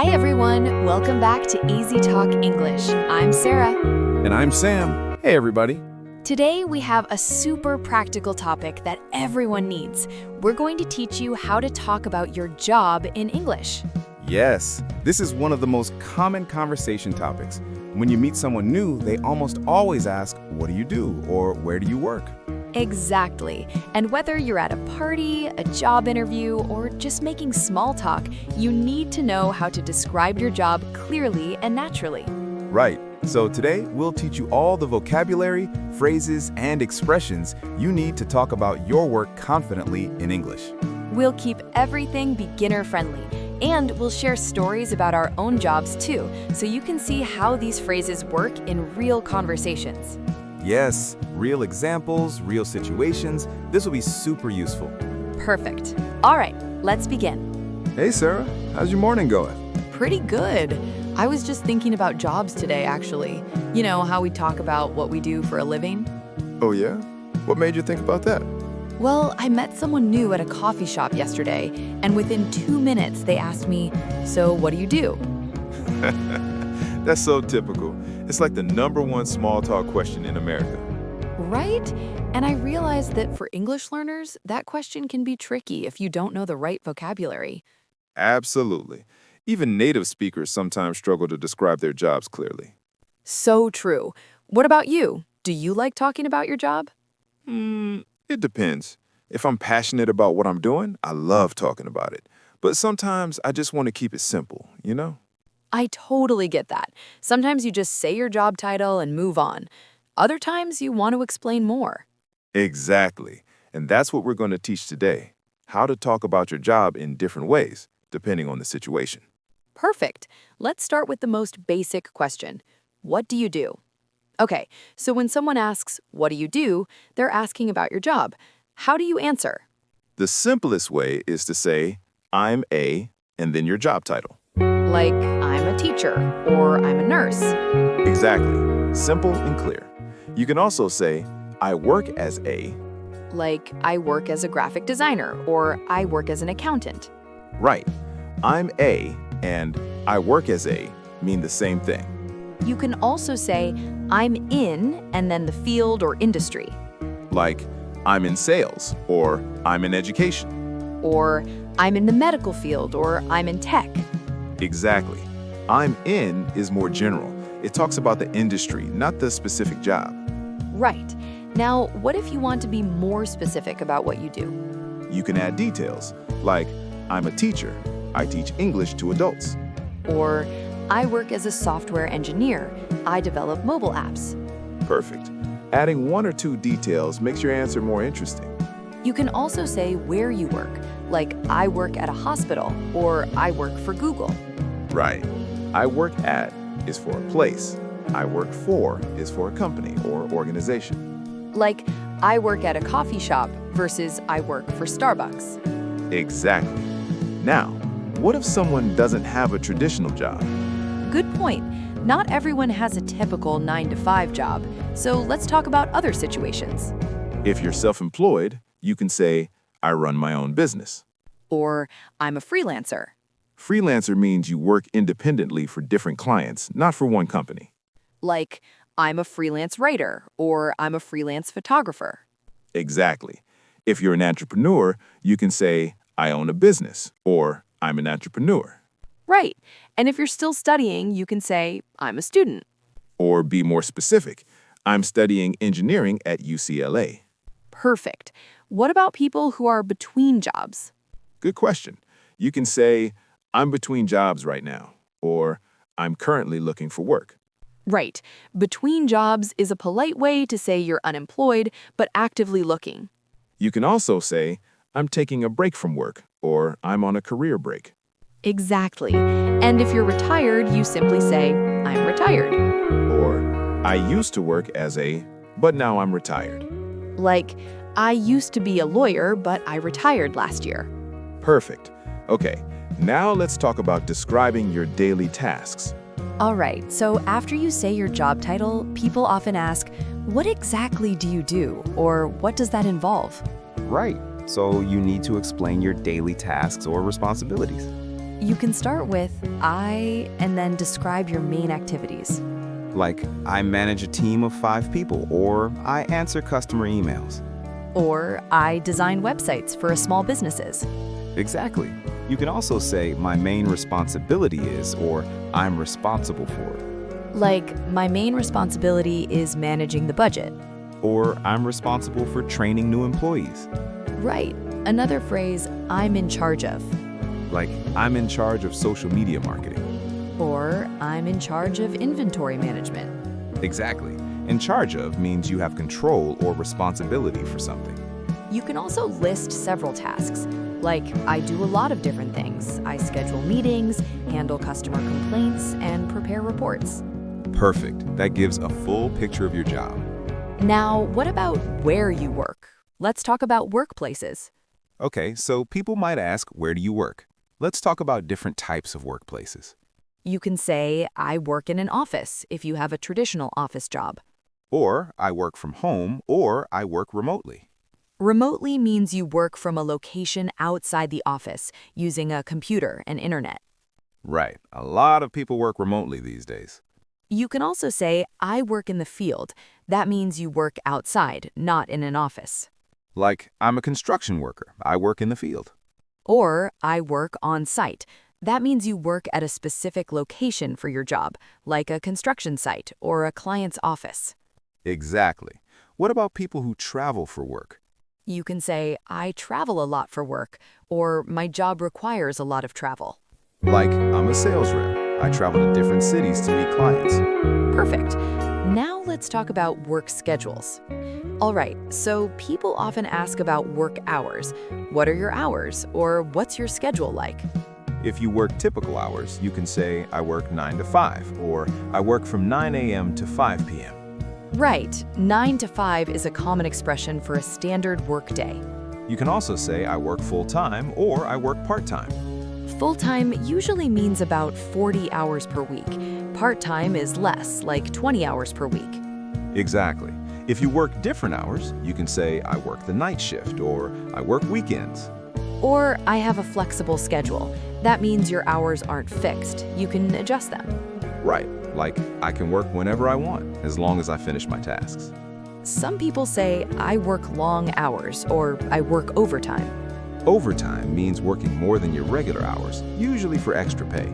Hi everyone, welcome back to Easy Talk English. I'm Sarah. And I'm Sam. Hey everybody. Today we have a super practical topic that everyone needs. We're going to teach you how to talk about your job in English. Yes, this is one of the most common conversation topics. When you meet someone new, they almost always ask, "What do you do?" or "Where do you work?" Exactly. And whether you're at a party, a job interview, or just making small talk, you need to know how to describe your job clearly and naturally. Right. So today, we'll teach you all the vocabulary, phrases, and expressions you need to talk about your work confidently in English. We'll keep everything beginner-friendly, and we'll share stories about our own jobs too, so you can see how these phrases work in real conversations. Yes, real examples, real situations. This will be super useful. Perfect. All right, let's begin. Hey Sarah, how's your morning going? Pretty good. I was just thinking about jobs today, actually. You know, how we talk about what we do for a living? Oh yeah? What made you think about that? Well, I met someone new at a coffee shop yesterday, and within 2 minutes they asked me, "So what do you do?" That's so typical. It's like the #1 small talk question in America. Right? And I realized that for English learners, that question can be tricky if you don't know the right vocabulary. Absolutely. Even native speakers sometimes struggle to describe their jobs clearly. So true. What about you? Do you like talking about your job? It depends. If I'm passionate about what I'm doing, I love talking about it. But sometimes I just want to keep it simple, you know? I totally get that. Sometimes you just say your job title and move on. Other times you want to explain more. Exactly. And that's what we're going to teach today. How to talk about your job in different ways, depending on the situation. Perfect. Let's start with the most basic question. What do you do? Okay, so when someone asks, "What do you do?" they're asking about your job. How do you answer? The simplest way is to say, "I'm a," and then your job title. Like, I'm a teacher, or I'm a nurse. Exactly. Simple and clear. You can also say, "I work as a," Like, I work as a graphic designer, or I work as an accountant. right. "I'm a," and "I work as a" mean the same thing. You can also say, I'm in, and then the field or industry. Like, "I'm in sales," or "I'm in education." Or, I'm in the medical field, or I'm in tech. Exactly. "I'm in" is more general. It talks about the industry, not the specific job. Right. Now, what if you want to be more specific about what you do? You can add details, like, "I'm a teacher. I teach English to adults." Or, I work as a software engineer. I develop mobile apps. Perfect. Adding 1 or 2 details makes your answer more interesting. You can also say where you work, like I work at a hospital, or I work for Google. Right. "I work at" is for a place. "I work for" is for a company or organization. Like, I work at a coffee shop versus I work for Starbucks. Exactly. Now, what if someone doesn't have a traditional job? Good point. Not everyone has a typical 9-to-5 job, so let's talk about other situations. If you're self-employed, you can say, "I run my own business." Or, I'm a freelancer. Freelancer means you work independently for different clients, not for one company. Like, I'm a freelance writer, or I'm a freelance photographer. Exactly. If you're an entrepreneur, you can say, "I own a business," or "I'm an entrepreneur." Right. And if you're still studying, you can say, I'm a student. Or be more specific, "I'm studying engineering at UCLA." Perfect. What about people who are between jobs? Good question. You can say, "I'm between jobs right now," or "I'm currently looking for work." Right. Between jobs is a polite way to say you're unemployed, but actively looking. You can also say, "I'm taking a break from work," or "I'm on a career break." Exactly. And if you're retired, you simply say, I'm retired. Or, "I used to work as a, but now I'm retired." Like, I used to be a lawyer, but I retired last year. Perfect. Okay, now let's talk about describing your daily tasks. All right, so after you say your job title, people often ask, what exactly do you do? Or what does that involve? Right. So you need to explain your daily tasks or responsibilities. You can start with I and then describe your main activities. Like, I manage a team of 5 people, or I answer customer emails. Or I design websites for small businesses. Exactly. You can also say my main responsibility is, or I'm responsible for it. Like, my main responsibility is managing the budget. Or I'm responsible for training new employees. Right. Another phrase, I'm in charge of. Like, I'm in charge of social media marketing. Or I'm in charge of inventory management. Exactly. In charge of means you have control or responsibility for something. You can also list several tasks. Like, I do a lot of different things. I schedule meetings, handle customer complaints, and prepare reports. Perfect. That gives a full picture of your job. Now, what about where you work? Let's talk about workplaces. Okay, so people might ask, where do you work? Let's talk about different types of workplaces. You can say, I work in an office if you have a traditional office job. Or I work from home, or I work remotely. Remotely means you work from a location outside the office using a computer and internet. Right. A lot of people work remotely these days. You can also say, I work in the field. That means you work outside, not in an office. Like, I'm a construction worker. I work in the field. Or, I work on site. That means you work at a specific location for your job, like a construction site or a client's office. Exactly. What about people who travel for work? You can say, I travel a lot for work, or my job requires a lot of travel. Like, I'm a sales rep. I travel to different cities to meet clients. Perfect. Now let's talk about work schedules. All right, so people often ask about work hours. What are your hours, or what's your schedule like? If you work typical hours, you can say, I work 9 to 5, or I work from 9 a.m. to 5 p.m. Right, 9 to 5 is a common expression for a standard work day. You can also say, I work full-time, or I work part-time. Full-time usually means about 40 hours per week. Part-time is less, like 20 hours per week. Exactly. If you work different hours, you can say, I work the night shift, or I work weekends. Or I have a flexible schedule. That means your hours aren't fixed. You can adjust them. Right. Like, I can work whenever I want, as long as I finish my tasks. Some people say, I work long hours, or I work overtime. Overtime means working more than your regular hours, usually for extra pay.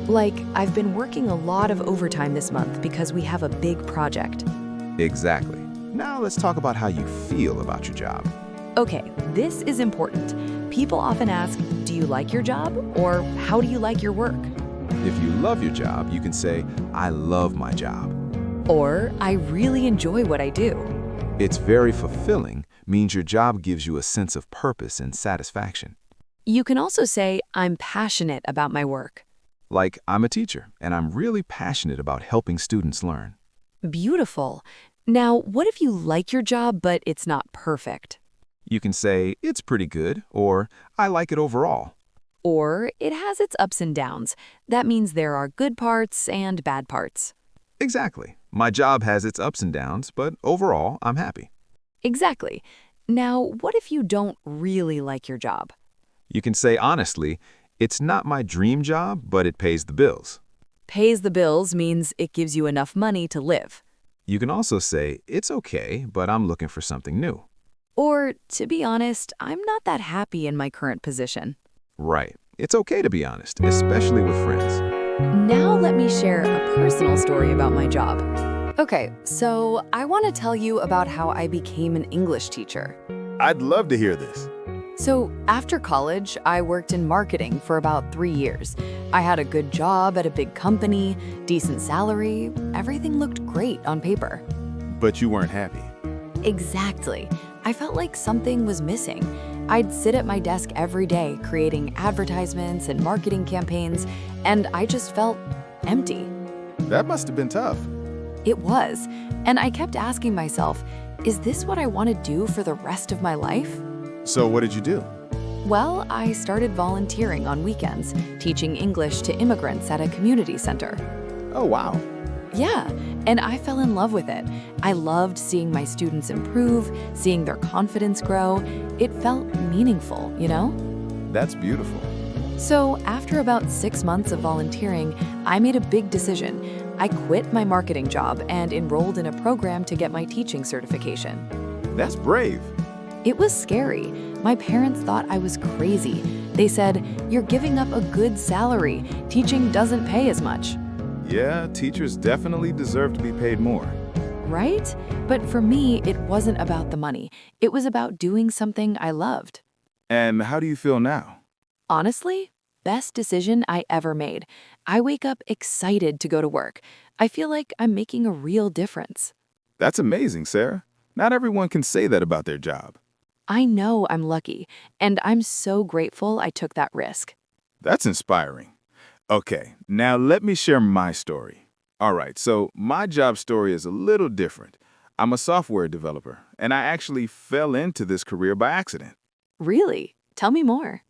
Like, I've been working a lot of overtime this month because we have a big project. Exactly. Now let's talk about how you feel about your job. Okay, this is important. People often ask, do you like your job? Or how do you like your work? If you love your job, you can say, I love my job. Or, I really enjoy what I do. It's very fulfilling, means your job gives you a sense of purpose and satisfaction. You can also say, I'm passionate about my work. Like, I'm a teacher, and I'm really passionate about helping students learn. Beautiful. Now, what if you like your job, but it's not perfect? You can say, it's pretty good, or I like it overall. Or, it has its ups and downs. That means there are good parts and bad parts. Exactly. My job has its ups and downs, but overall, I'm happy. Exactly. Now, what if you don't really like your job? You can say honestly, it's not my dream job, but it pays the bills. Pays the bills means it gives you enough money to live. You can also say, it's okay, but I'm looking for something new. Or, to be honest, I'm not that happy in my current position. Right. It's okay to be honest, especially with friends. Now let me share a personal story about my job. Okay, so I want to tell you about how I became an English teacher. I'd love to hear this. So after college, I worked in marketing for about 3 years. I had a good job at a big company, decent salary, everything looked great on paper. But you weren't happy. Exactly. I felt like something was missing. I'd sit at my desk every day creating advertisements and marketing campaigns, and I just felt empty. That must have been tough. It was, and I kept asking myself, is this what I want to do for the rest of my life? So what did you do? Well, I started volunteering on weekends, teaching English to immigrants at a community center. Oh, wow. Yeah, and I fell in love with it. I loved seeing my students improve, seeing their confidence grow. It felt meaningful, you know? That's beautiful. So, after about 6 months of volunteering, I made a big decision. I quit my marketing job and enrolled in a program to get my teaching certification. That's brave. It was scary. My parents thought I was crazy. They said, "You're giving up a good salary. Teaching doesn't pay as much." Yeah, teachers definitely deserve to be paid more. Right? But for me, it wasn't about the money. It was about doing something I loved. And how do you feel now? Honestly, best decision I ever made. I wake up excited to go to work. I feel like I'm making a real difference. That's amazing, Sarah. Not everyone can say that about their job. I know I'm lucky, and I'm so grateful I took that risk. That's inspiring. Okay, now let me share my story. All right, so my job story is a little different. I'm a software developer, and I actually fell into this career by accident. Really? Tell me more.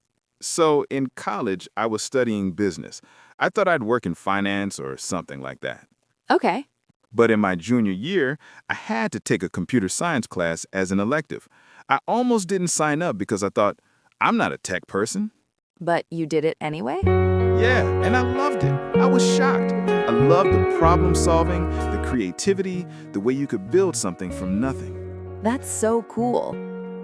So in college, I was studying business. I thought I'd work in finance or something like that. Okay. But in my junior year, I had to take a computer science class as an elective. I almost didn't sign up because I thought, I'm not a tech person. But you did it anyway? Yeah, and I loved it. I was shocked. I loved the problem solving, the creativity, the way you could build something from nothing. That's so cool.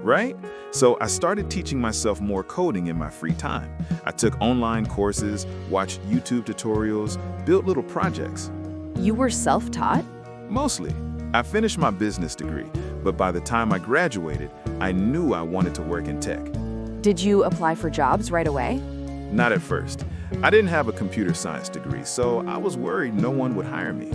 Right? So I started teaching myself more coding in my free time. I took online courses, watched YouTube tutorials, built little projects. You were self-taught? Mostly. I finished my business degree, but by the time I graduated, I knew I wanted to work in tech. Did you apply for jobs right away? Not at first. I didn't have a computer science degree, so I was worried no one would hire me.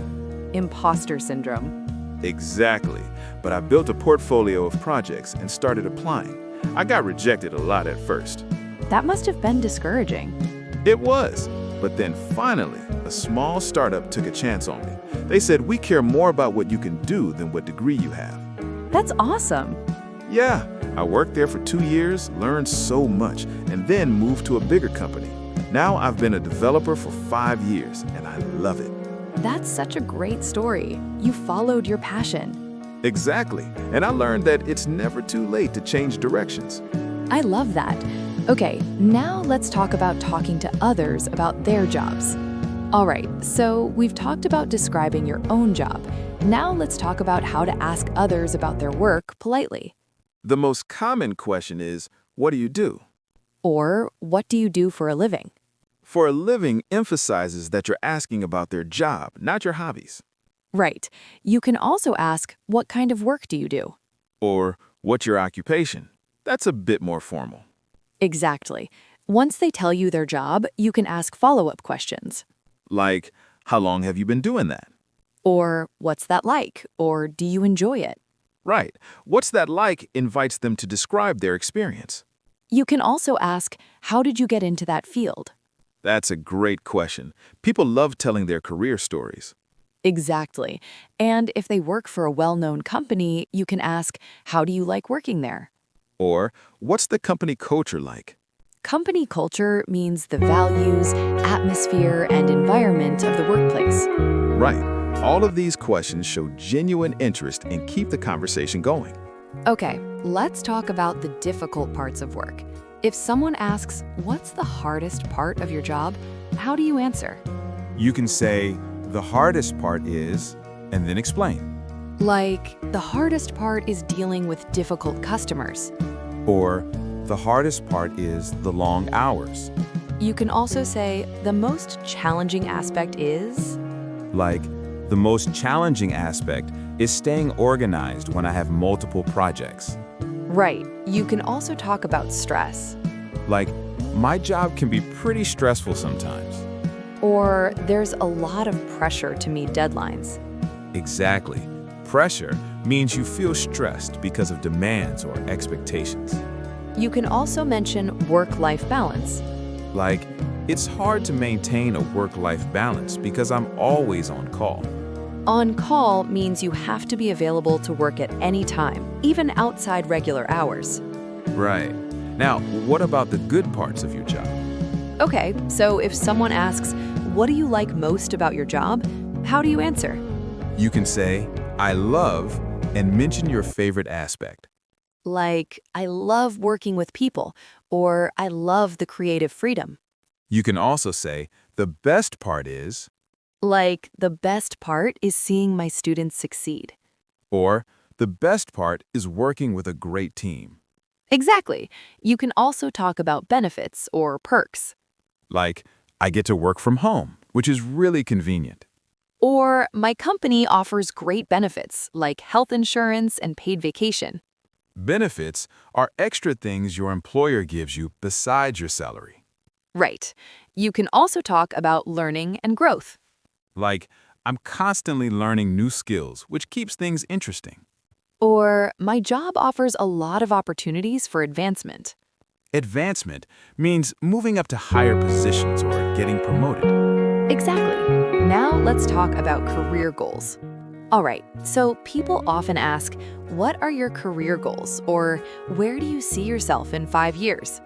Imposter syndrome. Exactly. But I built a portfolio of projects and started applying. I got rejected a lot at first. That must have been discouraging. It was. But then finally, a small startup took a chance on me. They said, we care more about what you can do than what degree you have. That's awesome. Yeah, I worked there for 2 years, learned so much, and then moved to a bigger company. Now I've been a developer for 5 years, and I love it. That's such a great story. You followed your passion. Exactly. And I learned that it's never too late to change directions. I love that. Okay, now let's talk about talking to others about their jobs. All right, so we've talked about describing your own job. Now let's talk about how to ask others about their work politely. The most common question is, what do you do? Or, what do you do for a living? For a living emphasizes that you're asking about their job, not your hobbies. Right. You can also ask, what kind of work do you do? Or, what's your occupation? That's a bit more formal. Exactly. Once they tell you their job, you can ask follow-up questions. Like, how long have you been doing that? Or, what's that like? Or, do you enjoy it? Right. What's that like invites them to describe their experience. You can also ask, how did you get into that field? That's a great question. People love telling their career stories. Exactly. And if they work for a well-known company, you can ask, how do you like working there? Or, what's the company culture like? Company culture means the values, atmosphere, and environment of the workplace. Right. All of these questions show genuine interest and keep the conversation going. Okay, let's talk about the difficult parts of work. If someone asks, what's the hardest part of your job? How do you answer? You can say, the hardest part is, and then explain. Like, the hardest part is dealing with difficult customers. Or, the hardest part is the long hours. You can also say, the most challenging aspect is... Like, the most challenging aspect is staying organized when I have multiple projects. Right. You can also talk about stress. Like, my job can be pretty stressful sometimes. Or there's a lot of pressure to meet deadlines. Exactly. Pressure means you feel stressed because of demands or expectations. You can also mention work-life balance. Like, it's hard to maintain a work-life balance because I'm always on call. On call means you have to be available to work at any time, even outside regular hours. Right. Now, what about the good parts of your job? Okay, so if someone asks, what do you like most about your job? How do you answer? You can say, I love, and mention your favorite aspect. Like, I love working with people, or I love the creative freedom. You can also say, the best part is, Like, the best part is seeing my students succeed. or the best part is working with a great team. Exactly. You can also talk about benefits or perks. Like, I get to work from home, which is really convenient. Or, my company offers great benefits like health insurance and paid vacation. Benefits are extra things your employer gives you besides your salary. Right. You can also talk about learning and growth. Like, I'm constantly learning new skills, which keeps things interesting. Or, my job offers a lot of opportunities for advancement. Advancement means moving up to higher positions or getting promoted. Exactly. Now let's talk about career goals. All right, so people often ask, what are your career goals? Or where do you see yourself in 5 years?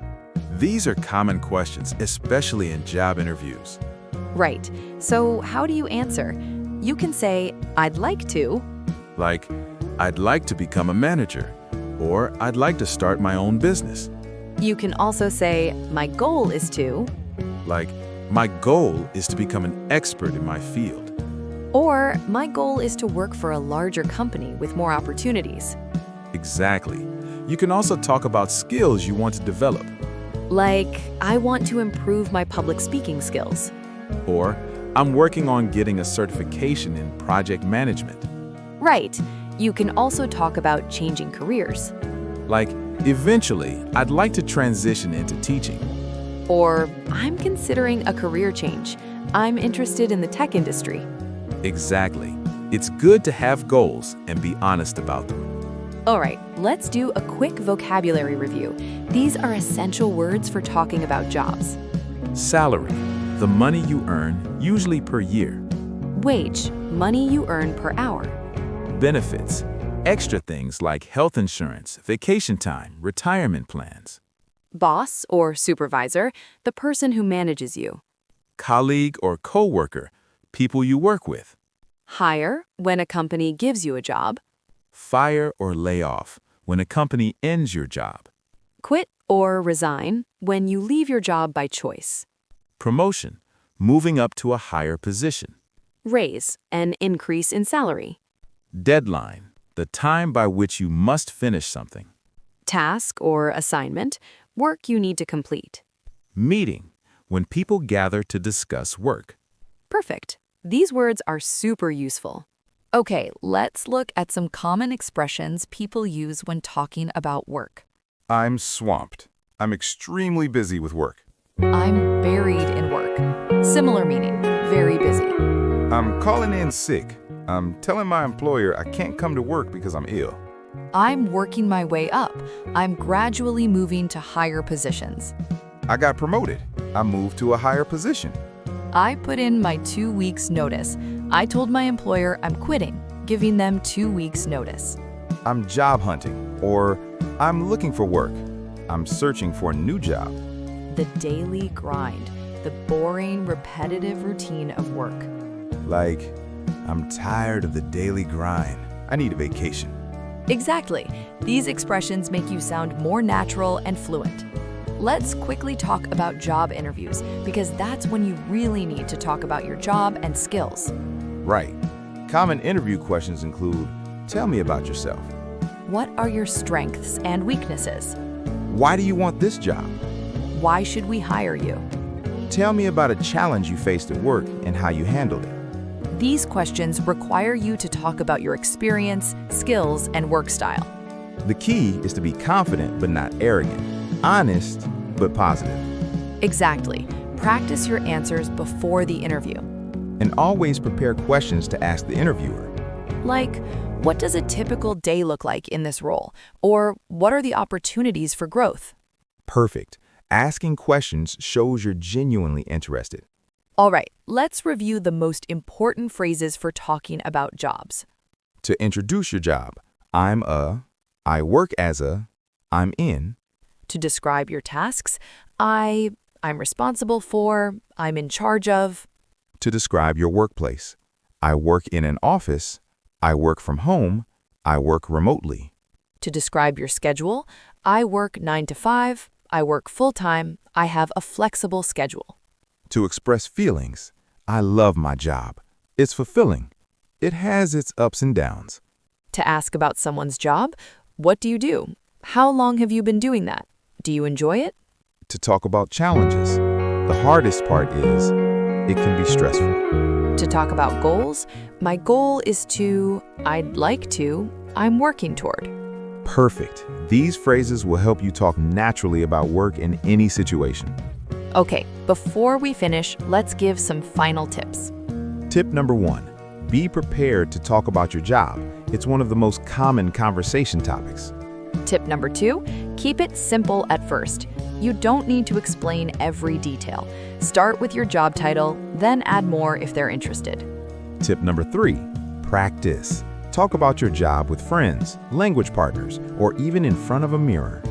These are common questions, especially in job interviews. Right, so how do you answer? You can say, I'd like to, Like, I'd like to become a manager, or I'd like to start my own business. you can also say, my goal is to, Like, my goal is to become an expert in my field. or my goal is to work for a larger company with more opportunities. Exactly. You can also talk about skills you want to develop, Like, I want to improve my public speaking skills. or I'm working on getting a certification in project management. Right, you can also talk about changing careers. Like, eventually, I'd like to transition into teaching. Or, I'm considering a career change. I'm interested in the tech industry. Exactly. It's good to have goals and be honest about them. All right, let's do a quick vocabulary review. These are essential words for talking about jobs. Salary, the money you earn, usually per year. Wage, money you earn per hour. Benefits, extra things like health insurance, vacation time, retirement plans. Boss or supervisor, the person who manages you. Colleague or coworker, people you work with. Hire, when a company gives you a job. Fire or lay off, when a company ends your job. Quit or resign, when you leave your job by choice. Promotion, moving up to a higher position. Raise, an increase in salary. Deadline, the time by which you must finish something. Task or assignment, work you need to complete. Meeting, when people gather to discuss work. Perfect. These words are super useful. Okay, let's look at some common expressions people use when talking about work. I'm swamped. I'm extremely busy with work. I'm buried in work. Similar meaning, very busy. I'm calling in sick. I'm telling my employer I can't come to work because I'm ill. I'm working my way up. I'm gradually moving to higher positions. I got promoted. I moved to a higher position. I put in my 2 weeks notice. I told my employer I'm quitting, giving them 2 weeks notice. I'm job hunting, or I'm looking for work. I'm searching for a new job. The daily grind, the boring, repetitive routine of work. Like, I'm tired of the daily grind. I need a vacation. Exactly. These expressions make you sound more natural and fluent. Let's quickly talk about job interviews, because that's when you really need to talk about your job and skills. Right. Common interview questions include, tell me about yourself. What are your strengths and weaknesses? Why do you want this job? Why should we hire you? Tell me about a challenge you faced at work and how you handled it. These questions require you to talk about your experience, skills, and work style. The key is to be confident but not arrogant, honest but positive, Exactly. Practice your answers before the interview. and always prepare questions to ask the interviewer. Like, what does a typical day look like in this role? Or what are the opportunities for growth? Perfect. Asking questions shows you're genuinely interested. All right, let's review the most important phrases for talking about jobs. To introduce your job, I'm a, I work as a, I'm in. To describe your tasks, I'm responsible for, I'm in charge of. To describe your workplace, I work in an office, I work from home, I work remotely. To describe your schedule, I work 9 to 5, I work full-time, I have a flexible schedule. To express feelings. I love my job. It's fulfilling. It has its ups and downs. To ask about someone's job, what do you do? How long have you been doing that? Do you enjoy it? To talk about challenges. The hardest part is it can be stressful. To talk about goals, my goal is to, I'd like to, I'm working toward. Perfect. These phrases will help you talk naturally about work in any situation. Okay, before we finish, let's give some final tips. Tip number 1, be prepared to talk about your job. It's one of the most common conversation topics. Tip number 2, keep it simple at first. You don't need to explain every detail. Start with your job title, then add more if they're interested. Tip number 3, practice. Talk about your job with friends, language partners, or even in front of a mirror.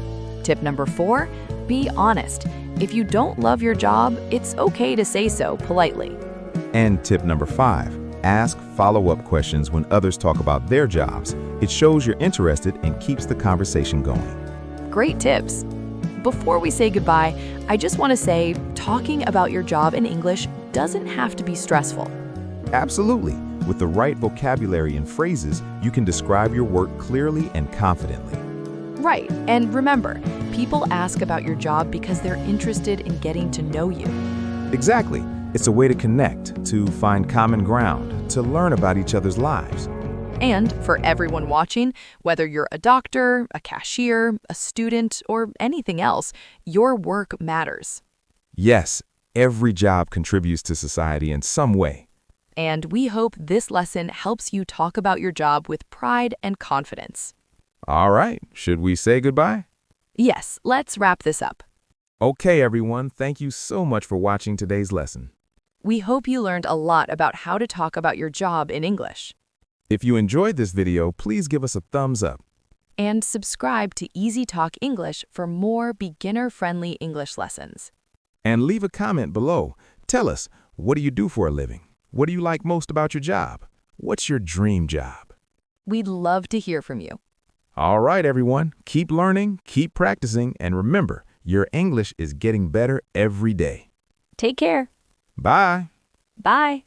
Tip number 4, be honest. If you don't love your job, it's okay to say so politely. And tip number 5, ask follow-up questions when others talk about their jobs. It shows you're interested and keeps the conversation going. Great tips. Before we say goodbye, I just want to say talking about your job in English doesn't have to be stressful. Absolutely. With the right vocabulary and phrases, you can describe your work clearly and confidently. Right, and remember, people ask about your job because they're interested in getting to know you. Exactly. It's a way to connect, to find common ground, to learn about each other's lives. And for everyone watching, whether you're a doctor, a cashier, a student, or anything else, your work matters. Yes, every job contributes to society in some way. And we hope this lesson helps you talk about your job with pride and confidence. All right, should we say goodbye? Yes, let's wrap this up. Okay, everyone, thank you so much for watching today's lesson. We hope you learned a lot about how to talk about your job in English. If you enjoyed this video, please give us a thumbs up. And subscribe to Easy Talk English for more beginner-friendly English lessons. And leave a comment below. Tell us, what do you do for a living? What do you like most about your job? What's your dream job? We'd love to hear from you. All right, everyone, keep learning, keep practicing, and remember, your English is getting better every day. Take care. Bye. Bye.